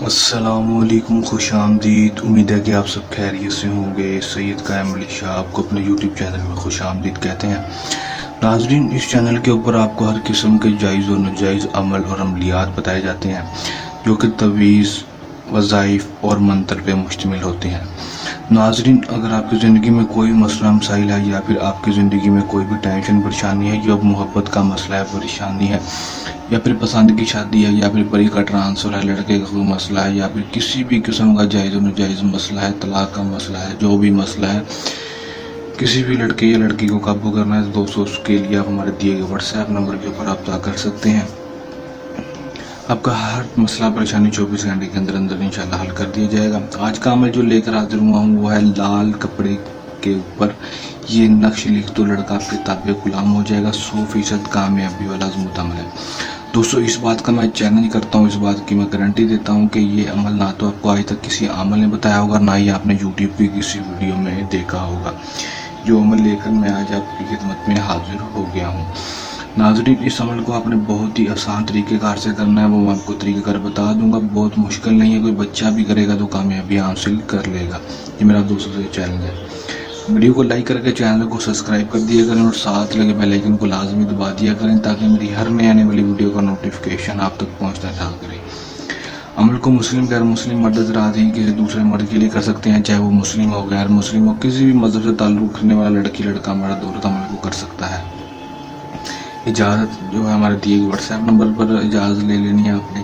السلام علیکم، خوش آمدید۔ امید ہے کہ آپ سب خیریت سے ہوں گے۔ سید قائم علی شاہ آپ کو اپنے یوٹیوب چینل میں خوش آمدید کہتے ہیں۔ ناظرین، اس چینل کے اوپر آپ کو ہر قسم کے جائز و ناجائز عمل اور عملیات بتائے جاتے ہیں جو کہ تعویذ، وظائف اور منتر پہ مشتمل ہوتے ہیں۔ ناظرین، اگر آپ کی زندگی میں کوئی مسئلہ مسائل ہے یا پھر آپ کی زندگی میں کوئی بھی ٹینشن پریشانی ہے، جو محبت کا مسئلہ ہے، پریشانی ہے، یا پھر پسند کی شادی ہے، یا پھر پری کا ٹرانسفر ہے، لڑکے کا کوئی مسئلہ ہے، یا پھر کسی بھی قسم کا جائز و ناجائز مسئلہ ہے، طلاق کا مسئلہ ہے، جو بھی مسئلہ ہے، کسی بھی لڑکے یا لڑکی کو قابو کرنا ہے تو دوستوں اس کے لیے آپ ہمارے دیے گئے واٹس ایپ نمبر کے اوپر رابطہ کر سکتے ہیں۔ آپ کا ہر مسئلہ پریشانی 24 گھنٹے کے اندر انشاءاللہ حل کر دیا جائے گا۔ آج کا عمل جو لے کر حاضر ہوا ہوں وہ ہے لال کپڑے کے اوپر یہ نقش لکھ تو لڑکا آپ کے تابع غلام ہو جائے گا۔ 100% کامیابی والا مضبوط عمل ہے دوستوں۔ اس بات کا میں چیلنج کرتا ہوں، اس بات کی میں گارنٹی دیتا ہوں کہ یہ عمل نہ تو آپ کو آج تک کسی عامل نے بتایا ہوگا، نہ ہی آپ نے یوٹیوب کی کسی ویڈیو میں دیکھا ہوگا۔ جو عمل لے کر میں آج آپ کی خدمت میں حاضر ہو گیا ہوں۔ ناظرین، اس عمل کو آپ نے بہت ہی آسان طریقہ کار سے کرنا ہے، وہ میں آپ کو طریقہ کار بتا دوں گا۔ بہت مشکل نہیں ہے، کوئی بچہ بھی کرے گا تو کامیابی حاصل کر لے گا۔ یہ میرا دوستوں سے چیلنج ہے۔ ویڈیو کو لائک کر کے چینل کو سبسکرائب کر دیا کریں اور ساتھ لگے بیل آئیکن کو لازمی دبا دیا کریں تاکہ میری ہر نئی آنے والی ویڈیو کا نوٹیفیکیشن آپ تک پہنچنا نہ کرے۔ عمل کو مسلم غیر مسلم مرد حضرات ہی کسی دوسرے مرد کے لیے کر سکتے ہیں، چاہے وہ مسلم ہو غیر مسلم ہو، کسی بھی مذہب سے تعلق رکھنے والا لڑکی لڑکا مرد عورت عمل کو کر سکتا ہے۔ اجازت جو ہے ہمارے دیے گئے واٹس ایپ نمبر پر اجازت لے لینی ہے آپ نے۔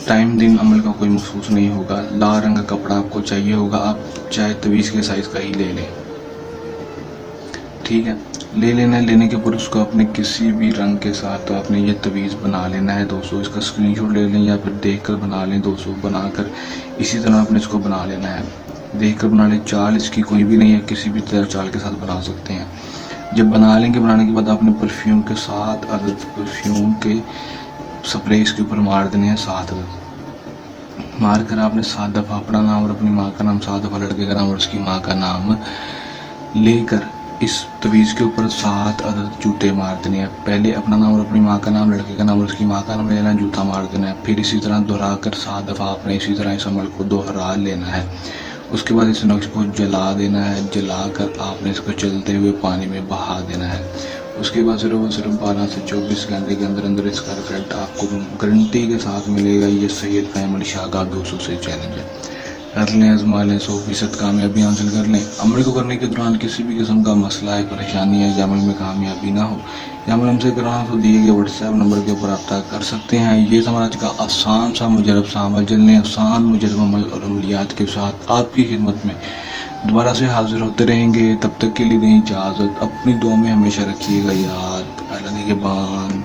ٹائم دن عمل کا کوئی مخصوص نہیں ہوگا۔ لال رنگ کا کپڑا آپ کو چاہیے ہوگا، آپ چاہے تعویذ کے سائز کا ہی لے لیں، ٹھیک ہے، لے لینا ہے۔ لینے کے اوپر اس کو اپنے کسی بھی رنگ کے ساتھ تو آپ نے یہ تعویذ بنا لینا ہے دوستوں۔ اس کا اسکرین شاٹ لے لیں یا پھر دیکھ کر بنا لیں دوستوں۔ بنا کر اسی طرح آپ نے اس کو بنا لینا ہے، دیکھ کر بنا لیں۔ چال اس کی کوئی بھی نہیں ہے، کسی بھی طرح چال کے ساتھ بنا سکتے ہیں۔ جب بنا لیں گے، بنانے کے بعد آپ نے پرفیوم کے 7 عدد پرفیوم کے سپرے اس کے اوپر مار دینے ہیں، 7 عدد مار کر آپ نے 7 دفعہ اپنا نام اور اپنی ماں کا نام، 7 دفعہ لڑکے کا نام اور اس کی ماں کا نام لے کر اس تعویذ کے اوپر 7 عدد جوتے مار دینے ہیں۔ پہلے اپنا نام اور اپنی ماں کا نام، لڑکے کا نام اور اس کی ماں کا نام لینا، جوتا مار دینا ہے۔ پھر اسی طرح دہرا کر 7 دفعہ آپ نے اسی طرح اس عمل کو دوہرا لینا ہے۔ اس کے بعد اس نقش کو جلا دینا ہے، جلا کر آپ نے اس کو چلتے ہوئے پانی میں بہا دینا ہے۔ اس کے بعد صرف 12 سے 24 گھنٹے کے اندر اس کا رزلٹ آپ کو گارنٹی کے ساتھ ملے گا۔ یہ سید قائم علی شاہ کا دوستوں سے چیلنج ہے، کر لیں، آزما لیں، 100% کامیابی حاصل کر لیں۔ عمل کو کرنے کے دوران کسی بھی قسم کا مسئلہ ہے، پریشانی ہے، یا عمل میں کامیابی نہ ہو، یا عمل ہم سے کرانا تو دیے گئے واٹس ایپ نمبر کے اوپر رابطہ کر سکتے ہیں۔ یہ ہمارا آج کا آسان سا مجرب سا عمل، جلنے آسان مجرب عمل اور عملیات کے ساتھ آپ کی خدمت میں دوبارہ سے حاضر ہوتے رہیں گے۔ تب تک کے لیے دیں اجازت، اپنی دعا میں ہمیشہ رکھیے گا یاد۔ اللہ نگہبان۔